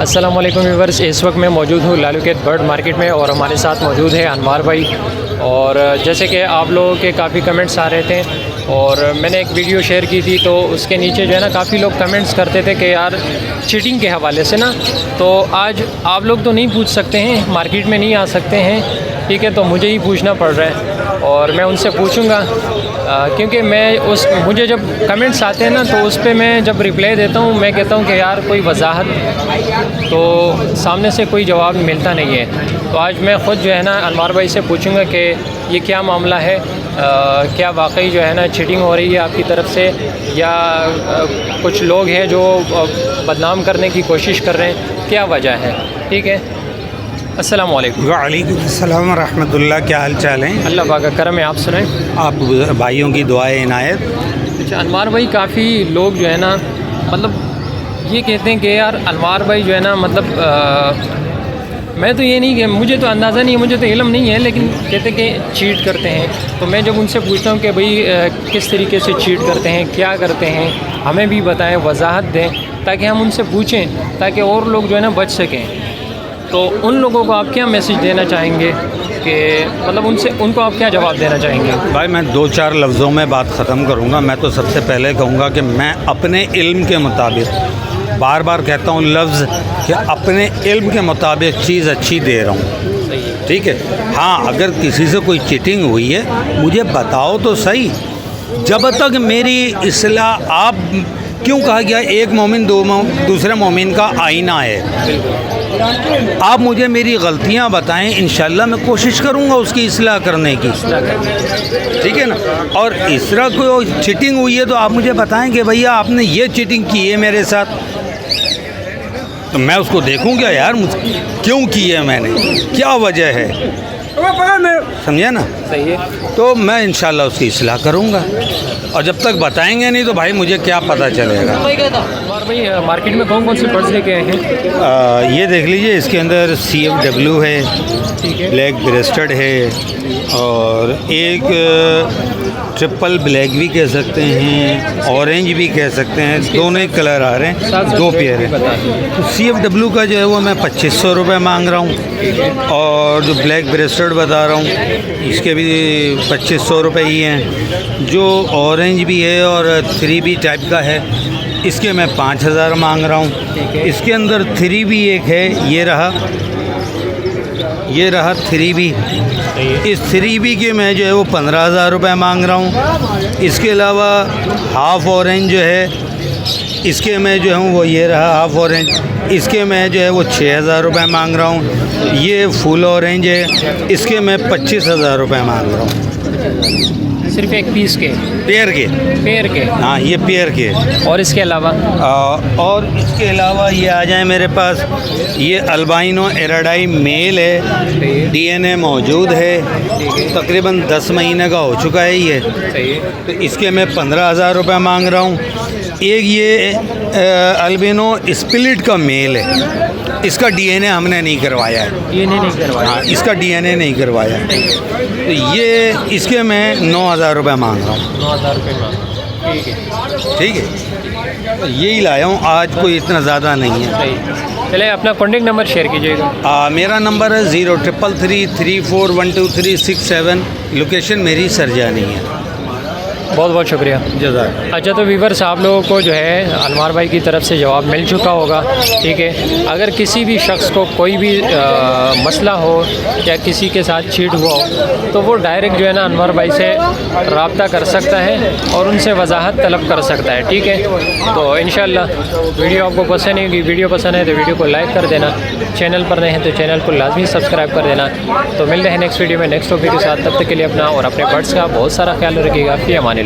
अस्सलाम वालेकुम व्यूअर्स, इस वक्त मैं मौजूद हूँ लालूकेत बर्ड मार्केट में और हमारे साथ मौजूद है अनवार भाई। और जैसे कि आप लोगों के काफ़ी कमेंट्स आ रहे थे और मैंने एक वीडियो शेयर की थी, तो उसके नीचे जो है ना काफ़ी लोग कमेंट्स करते थे कि यार चीटिंग के हवाले से ना, तो आज आप लोग तो नहीं पूछ सकते हैं, मार्केट में नहीं आ सकते हैं, ठीक है, तो मुझे ही पूछना पड़ रहा है और मैं उनसे पूछूंगा क्योंकि मुझे जब कमेंट्स आते हैं ना, तो उस पर मैं जब रिप्लाई देता हूँ मैं कहता हूँ कि यार कोई वजाहत, तो सामने से कोई जवाब मिलता नहीं है। तो आज मैं ख़ुद जो है ना अनवार भाई से पूछूंगा कि ये क्या मामला है, क्या वाकई जो है ना चीटिंग हो रही है आपकी तरफ से, या कुछ लोग हैं जो बदनाम करने की कोशिश कर रहे हैं, क्या वजह है। ठीक है, अस्सलाम वालेकुम। वालेकुम अस्सलाम व रहमतुल्लाह। क्या हाल चाल है? अल्लाह पाक का करम है, आप सुनाएं। आप भाइयों की दुआएं इनायत। अच्छा अनवार भाई, काफ़ी लोग जो है ना मतलब ये कहते हैं कि यार अनवार भाई जो है ना मतलब मैं तो ये नहीं कि मुझे तो अंदाज़ा नहीं है, मुझे तो इल्म नहीं है, लेकिन कहते हैं कि चीट करते हैं। तो मैं जब उनसे पूछता हूँ कि भाई किस तरीके से चीट करते हैं, क्या करते हैं, हमें भी बताएं, वजाहत दें, ताकि हम उनसे पूछें, ताकि और लोग जो है ना बच सकें। तो उन लोगों को आप क्या मैसेज देना चाहेंगे कि मतलब उनको आप क्या जवाब देना चाहेंगे? भाई मैं 2-4 लफ्ज़ों में बात ख़त्म करूँगा। मैं तो सबसे पहले कहूँगा कि मैं अपने इल्म के मुताबिक, बार बार कहता हूँ लफ्ज़, कि अपने इल्म के मुताबिक चीज़ अच्छी दे रहा हूँ, ठीक है। हाँ, अगर किसी से कोई चीटिंग हुई है मुझे बताओ तो सही। जब तक मेरी इस्लाह, आप क्यों कहा गया एक मोमिन दूसरे मोमिन का आईना है, आप मुझे मेरी गलतियां बताएं, इंशाल्लाह मैं कोशिश करूंगा उसकी इस्लाह करने की, ठीक है ना। और इस तरह कोई चीटिंग हुई है तो आप मुझे बताएं कि भैया आपने ये चीटिंग की है मेरे साथ, तो मैं उसको देखूं क्या यार क्यों की है मैंने, क्या वजह है, समझे ना। सही है। तो मैं इंशाल्लाह उसकी इस्लाह करूंगा, और जब तक बताएंगे नहीं तो भाई मुझे क्या पता चलेगा। और भाई मार्केट में कौन कौन से बर्ड्स लेके आए हैं? ये देख लीजिए, इसके अंदर CFW है, ब्लैक ब्रेस्टेड है, और एक ट्रिपल ब्लैक भी कह सकते हैं, ऑरेंज भी कह सकते हैं, दोनों ही कलर आ रहे हैं, 2 पेयर है। तो CFW का जो है वो मैं 2500 रुपये मांग रहा हूँ, और जो ब्लैक ब्रेस्टेड बता रहा हूँ इसके भी 2500 रुपये ही हैं। जो ऑरेंज भी है और 3B टाइप का है, इसके मैं 5000 मांग रहा हूँ। इसके अंदर 3B एक है, ये रहा 3B। इस 3B के मैं जो है वो 15000 रुपये मांग रहा हूँ। इसके अलावा हाफ़ ऑरेंज जो है, इसके मैं जो हूँ वो ये रहा हाफ़ ऑरेंज, इसके मैं जो है वो 6000 रुपये मांग रहा हूँ। ये फुल ऑरेंज है, इसके मैं 25000 रुपये मांग रहा हूँ। सिर्फ एक पीस के? पेयर के। हाँ, ये पेयर के। और इसके अलावा और इसके अलावा ये आ जाए मेरे पास, ये अल्बाइनो एराडाई मेल है, DNA मौजूद है, तकरीबन 10 महीने का हो चुका है ये। तो इसके मैं 15000 रुपये मांग रहा हूँ। एक ये अल्बिनो स्प्लिट का मेल है, इसका DNA हमने नहीं करवाया है। DNA नहीं करवाया? हाँ, इसका DNA नहीं करवाया। तो ये इसके मैं 9000 रुपये मांग रहा हूँ। 9000 रुपये। ठीक है, तो यही लाया हूँ आज, कोई इतना ज़्यादा नहीं है। चले अपना कॉन्टेक्ट नंबर शेयर कीजिएगा। मेरा नंबर है 0333412367। लोकेशन मेरी सरजानी है। बहुत बहुत शुक्रिया, जज़ाक। अच्छा, तो व्यूअर्स आप लोगों को जो है अनवार भाई की तरफ से जवाब मिल चुका होगा, ठीक है। अगर किसी भी शख्स को कोई भी मसला हो या किसी के साथ चीट हुआ हो, तो वो डायरेक्ट जो है ना अनवार भाई से रब्ता कर सकता है और उनसे वजाहत तलब कर सकता है, ठीक है। तो इंशाल्लाह वीडियो आपको पसंद है, वीडियो पसंद है तो वीडियो को लाइक कर देना, चैनल पर नए हैं तो चैनल को लाजमी सब्सक्राइब कर देना। तो मिलते हैं नेक्स्ट वीडियो में नेक्स्ट टॉपिक के साथ, तब तक के लिए अपना और अपने बर्ड्स का बहुत सारा ख्याल रखिएगा। फ़ी अमानिल्लाह।